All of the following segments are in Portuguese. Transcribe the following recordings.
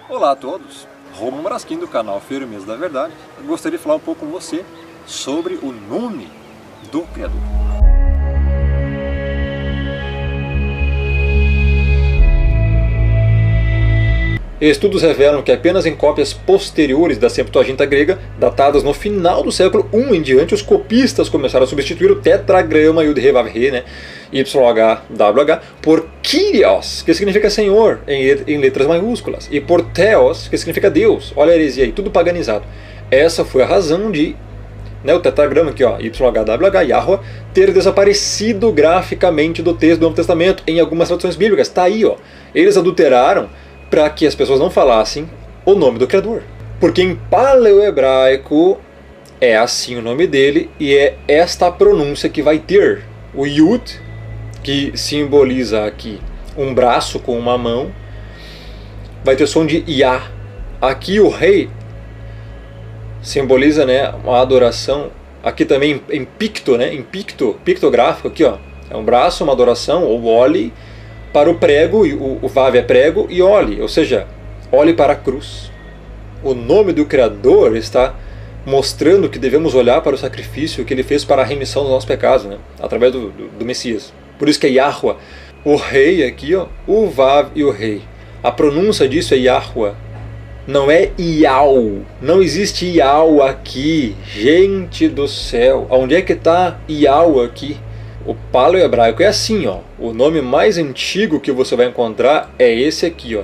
Olá a todos, Romulo Marasquim do canal Firmeza da Verdade. Eu gostaria de falar um pouco com você sobre o nome do Criador. Estudos revelam que apenas em cópias posteriores da Septuaginta grega, datadas no final do século I em diante, os copistas começaram a substituir o tetragrama Yud-He-Vav-He, né, YHWH, por Kyrios, que significa Senhor, em letras maiúsculas, e por Theos, que significa Deus. Olha a heresia aí, tudo paganizado. Essa foi a razão de o tetragrama aqui, ó, YHWH, Yahweh, ter desaparecido graficamente do texto do Novo Testamento em algumas traduções bíblicas. Está aí, ó. Eles adulteraram para que as pessoas não falassem o nome do Criador. Porque em paleo-hebraico é assim o nome dele e é esta a pronúncia que vai ter. O Yud, que simboliza aqui um braço com uma mão, vai ter som de Yah. Aqui o rei simboliza, né, uma adoração. Aqui também em picto, né, em pictográfico, aqui, ó, é um braço, uma adoração, ou Oli, para o prego, o Vav é prego, e Oli, ou seja, olhe para a cruz. O nome do Criador está mostrando que devemos olhar para o sacrifício que ele fez para a remissão dos nossos pecados, né, através do Messias. Por isso que é Yahweh. O rei aqui, ó, o Vav e o rei. A pronúncia disso é Yahweh. Não é Iau. Não existe Iau aqui. Gente do céu. Onde é que está Iau aqui? O paleo-hebraico é assim, ó. O nome mais antigo que você vai encontrar é esse aqui, ó.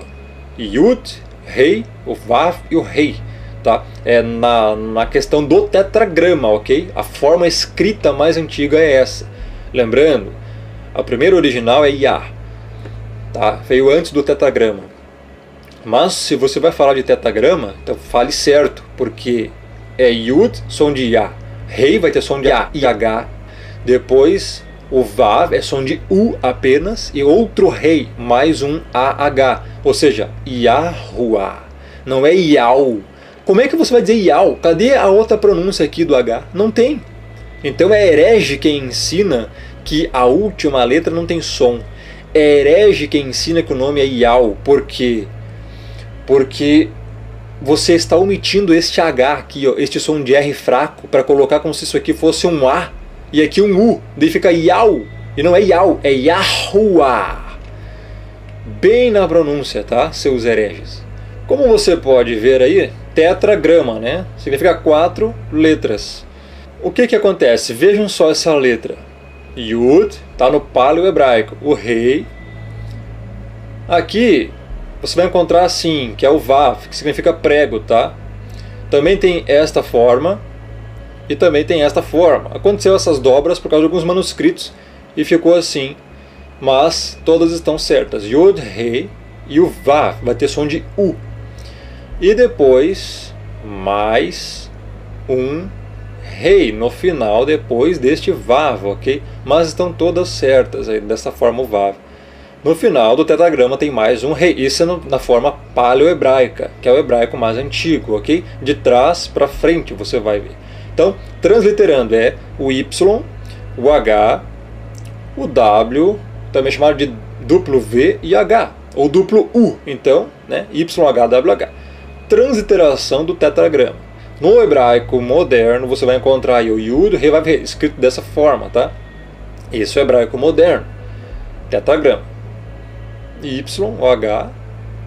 Yud, rei, o Vav e o rei. Tá? É na questão do tetragrama, ok? A forma escrita mais antiga é essa. Lembrando, a primeira original é Yah. Tá? Veio antes do tetragrama. Mas se você vai falar de tetragrama, então fale certo, porque é Yud, som de Yah. Rei vai ter som de A e H. Depois o Vav é som de U apenas, e outro rei, mais um AH. Ou seja, Yahuwah. Não é Iau. Como é que você vai dizer Iau? Cadê a outra pronúncia aqui do H? Não tem. Então é herege quem ensina que a última letra não tem som. É herege quem ensina que o nome é Iau. Por quê? Porque você está omitindo este H aqui, ó, este som de R fraco, para colocar como se isso aqui fosse um A e aqui um U. Daí fica Iau. E não é Iau, é Yahuwah. Bem na pronúncia, tá, seus hereges? Como você pode ver aí, tetragrama, né? Significa 4 letras. O que acontece? Vejam só essa letra. Yud está no paleo-hebraico, o rei. Aqui você vai encontrar assim, que é o Vav, que significa prego, tá? Também tem esta forma e também tem esta forma. Aconteceu essas dobras por causa de alguns manuscritos e ficou assim, mas todas estão certas. Yud, rei, e o Vav vai ter som de U. E depois mais um rei no final depois deste Vav, ok? Mas estão todas certas aí, dessa forma o Vav. No final do tetragrama tem mais um rei. Isso é na forma paleo-hebraica, que é o hebraico mais antigo, ok? De trás para frente você vai ver. Então, transliterando, é o Y, o H, o W, também chamado de duplo V e H, ou duplo U, então, né? YHWH. Transliteração do tetragrama. No hebraico moderno você vai encontrar aí o Yud, Rei, Vav, Rei, escrito dessa forma, tá? Isso é hebraico moderno, tetragrama. Y, o H,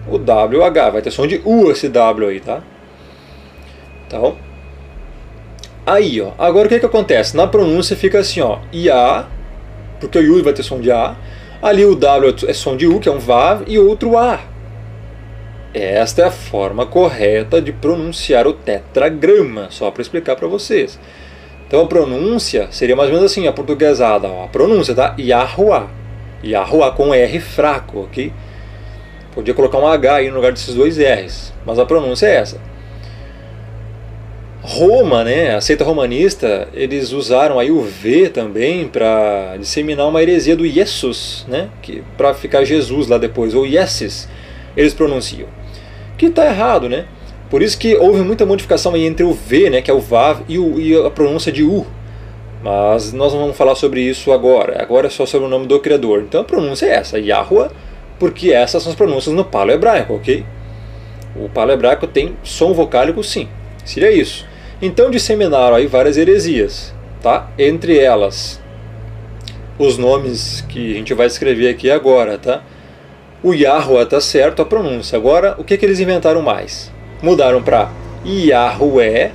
o W, o H. Vai ter som de U esse W aí, tá? Então, aí, ó. Agora o que acontece? Na pronúncia fica assim, ó. IA, porque o Yud vai ter som de A. Ali o W é som de U, que é um Vav, e outro A. Esta é a forma correta de pronunciar o tetragrama, só para explicar para vocês. Então a pronúncia seria mais ou menos assim, a portuguesada. Ó. A pronúncia, tá? Yahuwah. Yahuwah com R fraco, ok? Podia colocar um H aí no lugar desses dois R's, mas a pronúncia é essa. Roma, né, a seita romanista, eles usaram aí o V também para disseminar uma heresia do Jesus, né, para ficar Jesus lá depois, ou Yesus, eles pronunciam. Que está errado, né? Por isso que houve muita modificação aí entre o V, né, que é o Vav, e a pronúncia de U. Mas nós não vamos falar sobre isso agora. Agora é só sobre o nome do Criador. Então a pronúncia é essa, Yahuwah, porque essas são as pronúncias no paleo-hebraico, ok? O paleohebraico tem som vocálico, sim. Seria isso. Então disseminaram aí várias heresias, tá? Entre elas, os nomes que a gente vai escrever aqui agora, tá? O Yahweh tá certo, a pronúncia. Agora, o que eles inventaram mais? Mudaram para Yahweh.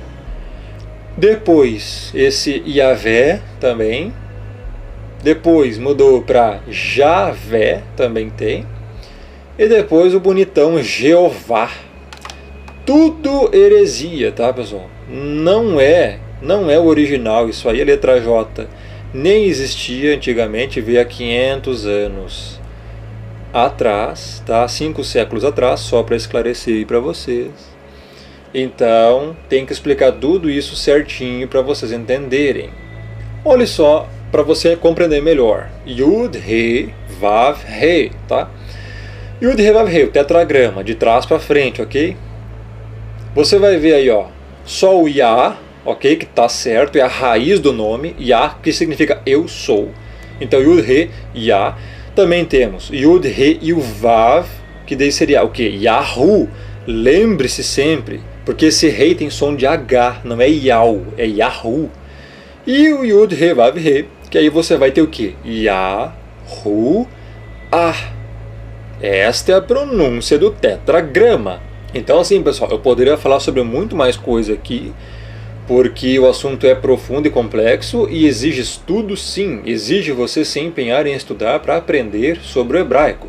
Depois, esse Yahvé também. Depois mudou para Javé, também tem. E depois o bonitão Jeová. Tudo heresia, tá, pessoal? Não é o original, isso aí é letra J. Nem existia antigamente, veio há 500 anos atrás, tá? 5 séculos atrás, só para esclarecer aí para vocês. Então, tem que explicar tudo isso certinho para vocês entenderem. Olha só, para você compreender melhor. Yud, He, Vav, He, tá? Yud, He, Vav, He, o tetragrama, de trás para frente, ok? Você vai ver aí, ó, só o Yah, ok? Que tá certo, é a raiz do nome. Yah, que significa eu sou. Então, Yud, He, Yah. Também temos Yud, He e o Vav, que daí seria o que? Yahu. Lembre-se sempre, porque esse Rei tem som de H, não é Yau, é Yahu. E o Yud, He, Vav, He, que aí você vai ter o que? Yahu, Ah. Esta é a pronúncia do tetragrama. Então assim, pessoal, eu poderia falar sobre muito mais coisa aqui, porque o assunto é profundo e complexo e exige estudo, sim. Exige você se empenhar em estudar para aprender sobre o hebraico.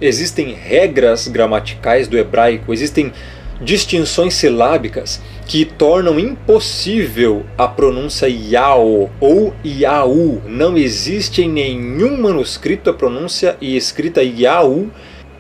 Existem regras gramaticais do hebraico, existem distinções silábicas que tornam impossível a pronúncia Yao ou Yaú. Não existe em nenhum manuscrito a pronúncia e escrita Yaú.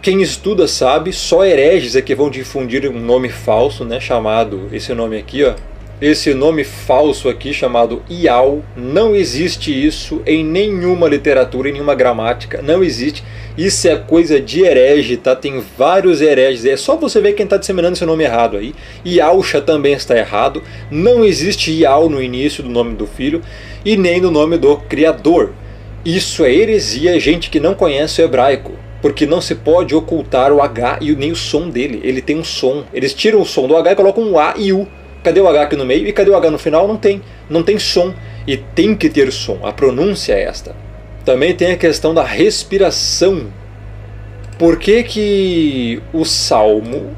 Quem estuda sabe, só hereges é que vão difundir um nome falso, né, chamado, esse nome aqui, ó. Esse nome falso aqui chamado Iau, não existe isso em nenhuma literatura, em nenhuma gramática, não existe. Isso é coisa de herege, tá? Tem vários hereges, é só você ver quem está disseminando esse nome errado aí. Iausha também está errado, não existe Iau no início do nome do filho e nem no nome do Criador. Isso é heresia, gente que não conhece o hebraico, porque não se pode ocultar o H e nem o som dele, ele tem um som. Eles tiram o som do H e colocam um A e U. Cadê o H aqui no meio? E cadê o H no final? Não tem. Não tem som. E tem que ter som. A pronúncia é esta. Também tem a questão da respiração. Por que que o Salmo,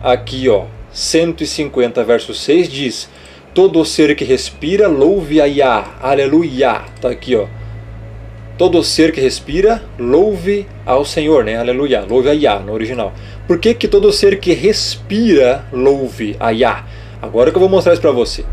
aqui ó, 150 verso 6 diz: todo ser que respira, louve a Yah. Aleluia. Tá aqui ó. Todo ser que respira, louve ao Senhor, né? Aleluia. Louve a Yah no original. Por que que todo ser que respira louve a Yah? Agora que eu vou mostrar isso para você.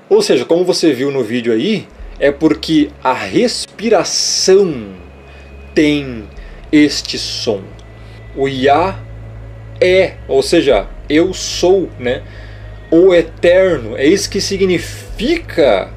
Ou seja, como você viu no vídeo aí, é porque a respiração tem este som. O Yah é, ou seja, eu sou, né? O eterno, é isso que significa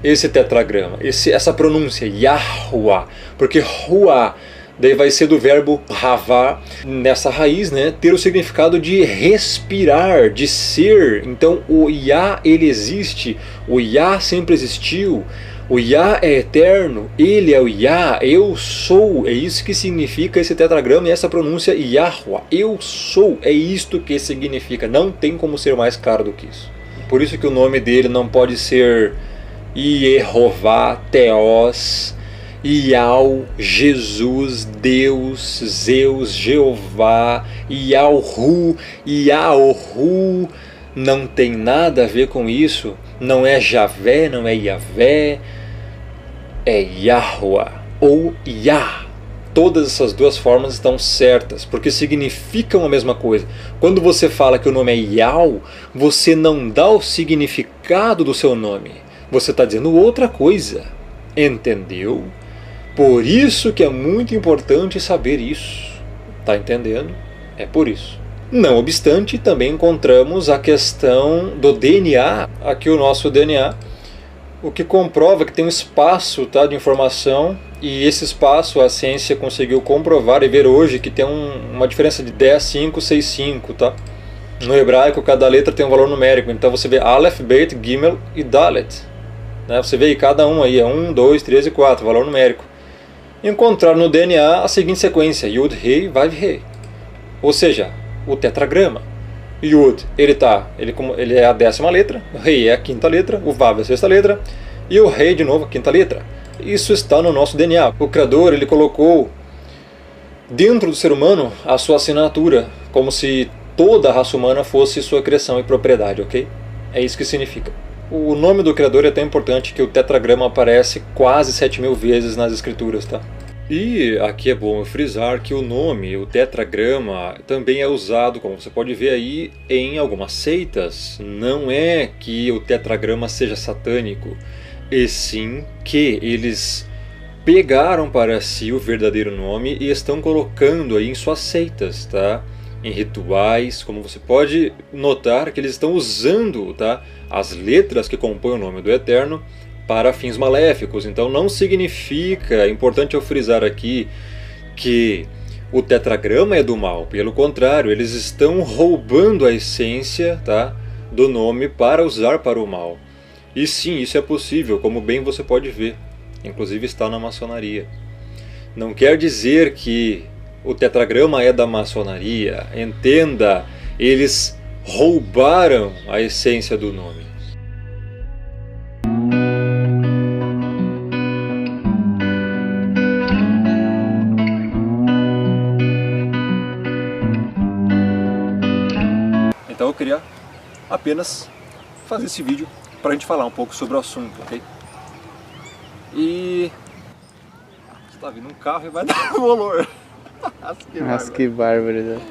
esse tetragrama, essa pronúncia, Yahuwah, porque Ruah daí vai ser do verbo Havá, nessa raiz, né, ter o significado de respirar, de ser. Então o Yah, ele existe, o Yah sempre existiu, o Yah é eterno, ele é o Yah, eu sou, é isso que significa esse tetragrama e essa pronúncia Yahuwah, eu sou, é isto que significa, não tem como ser mais claro do que isso. Por isso que o nome dele não pode ser Yehová, Teós, Iau, Jesus, Deus, Zeus, Jeová, Iauhu, Iaohu, não tem nada a ver com isso, não é Javé, não é Yavé, é Yahuwah ou Yah. Todas essas duas formas estão certas, porque significam a mesma coisa. Quando você fala que o nome é Yau, você não dá o significado do seu nome, você está dizendo outra coisa. Entendeu? Por isso que é muito importante saber isso. Tá entendendo? É por isso. Não obstante, também encontramos a questão do DNA. Aqui o nosso DNA, o que comprova que tem um espaço, tá, de informação, e esse espaço a ciência conseguiu comprovar e ver hoje que tem uma diferença de 10, 5, 6, 5, tá? No hebraico, cada letra tem um valor numérico, então você vê Aleph, Bet, Gimel e Dalet. Né? Você vê aí cada um aí, é 1, 2, 3 e 4, valor numérico. Encontrar no DNA a seguinte sequência, Yud, Rei, Vav, Rei. Ou seja, o tetragrama. Yud, ele é a 10ª letra, o Rei é a 5ª letra, o Vav é a 6ª letra, e o Rei, de novo, a 5ª letra. Isso está no nosso DNA. O Criador, ele colocou dentro do ser humano a sua assinatura, como se toda a raça humana fosse sua criação e propriedade, ok? É isso que significa. O nome do Criador é tão importante que o tetragrama aparece quase 7.000 vezes nas escrituras, tá? E aqui é bom frisar que o nome, o tetragrama, também é usado, como você pode ver aí, em algumas seitas. Não é que o tetragrama seja satânico, e sim que eles pegaram para si o verdadeiro nome e estão colocando aí em suas seitas, tá? Em rituais, como você pode notar que eles estão usando, tá, as letras que compõem o nome do Eterno para fins maléficos. Então não significa, é importante eu frisar aqui, que o tetragrama é do mal. Pelo contrário, eles estão roubando a essência, tá, do nome para usar para o mal. E sim, isso é possível, como bem você pode ver. Inclusive está na maçonaria. Não quer dizer que o tetragrama é da maçonaria. Entenda, eles roubaram a essência do nome. Então eu queria apenas fazer esse vídeo para a gente falar um pouco sobre o assunto, ok? E está vindo um carro e vai dar um valor. Que bárbaro, né?